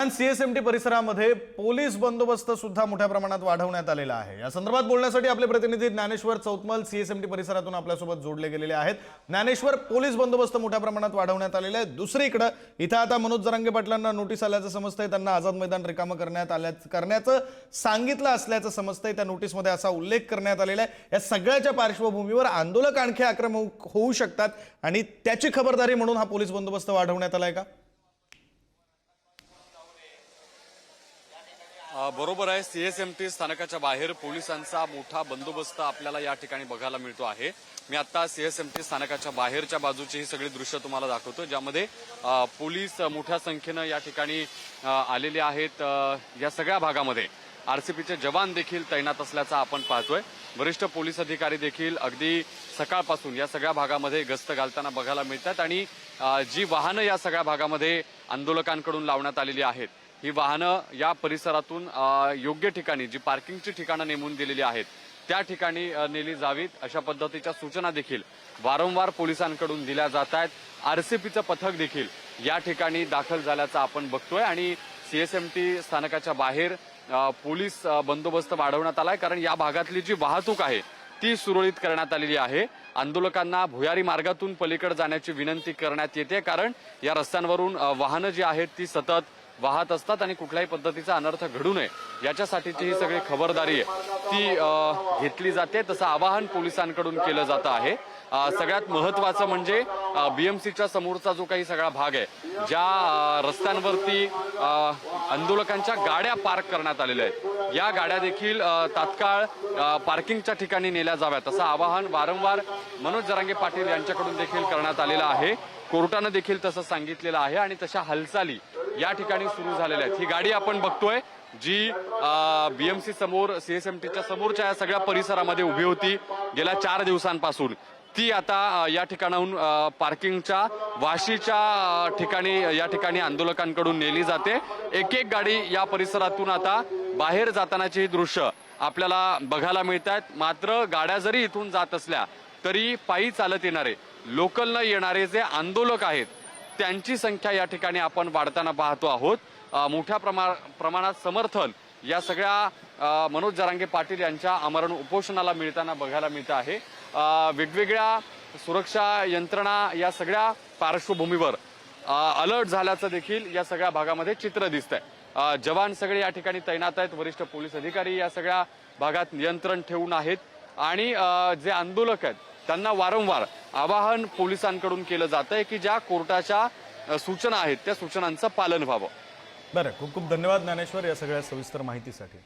दरम्यान सीएसएमटी परिसरामध्ये पोलीस बंदोबस्त सुद्धा मोठ्या प्रमाणात वाढवण्यात आलेला आहे। या संदर्भात बोलण्यासाठी आपले प्रतिनिधी ज्ञानेश्वर चौतमल सीएसएमटी परिसरातून आपल्यासोबत जोडले गेलेले आहेत। ज्ञानेश्वर, पोलीस बंदोबस्त मोठ्या प्रमाणात वाढवण्यात आलेला आहे। दुसरीकडे इथं आता मनोज जरांगे पाटलांना नोटीस आल्याचं समजतंय, त्यांना आझाद मैदान रिकामं करण्याचं सांगितलं असल्याचं समजतंय। त्या नोटीसमध्ये असा उल्लेख करण्यात आलेला आहे। या सगळ्याच्या पार्श्वभूमीवर आंदोलक आणखी आक्रमक होऊ शकतात आणि त्याची खबरदारी म्हणून हा पोलीस बंदोबस्त वाढवण्यात आलाय का? बरोबर आहे। सीएसएमटी स्थानकाच्या बाहेर पोलिसांचा मोठा बंदोबस्त आपल्याला या ठिकाणी बघायला मिळतो आहे। मी आता सीएसएमटी स्थानकाच्या बाहेरच्या बाजूची ही सगळी दृश्य तुम्हाला दाखवतो, ज्यामध्ये पोलीस मोठ्या संख्येनं या ठिकाणी आलेले आहेत। या सगळ्या भागामध्ये आरसीपीचे जवान देखील तैनात असल्याचं आपण पाहतोय। वरिष्ठ पोलीस अधिकारी देखील अगदी सकाळपासून या सगळ्या भागामध्ये गस्त घालताना बघायला मिळतात आणि जी वाहनं या सगळ्या भागामध्ये आंदोलकांकडून लावण्यात आलेली आहेत, ही वाहनं या परिसरातून योग्य ठिकाणी जी पार्किंगची ठिकाणं नेमून दिलेली आहेत त्या ठिकाणी नेली जावीत, अशा पद्धतीच्या सूचना देखील वारंवार पोलिसांकडून दिल्या जात आहेत। आरसीपीचं पथक देखील या ठिकाणी दाखल झाल्याचं आपण बघतोय आणि सीएसएमटी स्थानकाच्या बाहेर पोलीस बंदोबस्त वाढवण्यात आलाय, कारण या भागातली जी वाहतूक आहे ती सुरळीत करण्यात आलेली आहे। आंदोलकांना भुयारी मार्गातून पलीकडे जाण्याची विनंती करण्यात येते, कारण या रस्त्यांवरून वाहनं जी आहेत ती सतत वाहत असतात आणि कुठल्याही पद्धतीचा अनर्थ घडू नये याच्यासाठीची ही सगळी खबरदारी आहे ती घेतली जाते। तसं आवाहन पोलिसांकडून केलं जातं आहे। सगळ्यात महत्वाचं म्हणजे बीएमसीच्या समोरचा जो काही सगळा भाग आहे, ज्या रस्त्यांवरती आंदोलकांच्या गाड्या पार्क करण्यात आलेल्या आहेत, या गाड्या देखील तात्काळ पार्किंगच्या ठिकाणी नेल्या जाव्यात असं आवाहन वारंवार मनोज जरांगे पाटील यांच्याकडून देखील करण्यात आलेलं आहे। कोर्टानं देखील तसं सांगितलेलं आहे आणि तशा हालचाली या ठिकाणी सुरू झालेल्या आहेत। ही गाडी आपण बघतोय जी बीएमसी समोर सीएसएमटीच्या समोरच्या या सगळ्या परिसरामध्ये उभी होती गेल्या 4 दिवसांपासून, ती आता या ठिकाणाहून पार्किंगच्या वाशीच्या ठिकाणी या ठिकाणी आंदोलकांकडून नेली जाते। एक एक गाडी या परिसरातून आता बाहेर जातानाची ही दृश्य आपल्याला बघायला मिळत आहेत। मात्र गाड्या जरी इथून जात असल्या तरी पायी चालत येणारे, लोकलनं येणारे जे आंदोलक आहेत त्यांची संख्या या ठिकाणी आपण वाढताना पाहतो आहोत। मोठ्या प्रमाणात समर्थन या सगळ्या मनोज जरांगे पाटील यांच्या आमरण उपोषणाला मिळताना बघायला मिळत आहे। वेगवेगळ्या सुरक्षा यंत्रणा या सगळ्या पार्श्वभूमीवर अलर्ट झाल्याचं देखील या सगळ्या भागामध्ये चित्र दिसतंय। जवान सगळे या ठिकाणी तैनात आहेत, वरिष्ठ पोलीस अधिकारी या सगळ्या भागात नियंत्रण ठेवून आहेत आणि जे आंदोलक आहेत त्यांना वारंवार आवाहन पोलिसांकडून केलं जातंय की ज्या कोर्टाच्या सूचना आहेत त्या सूचनांचं पालन व्हावं। बरं, खूप खूप धन्यवाद ज्ञानेश्वर या सगळ्या सविस्तर माहितीसाठी।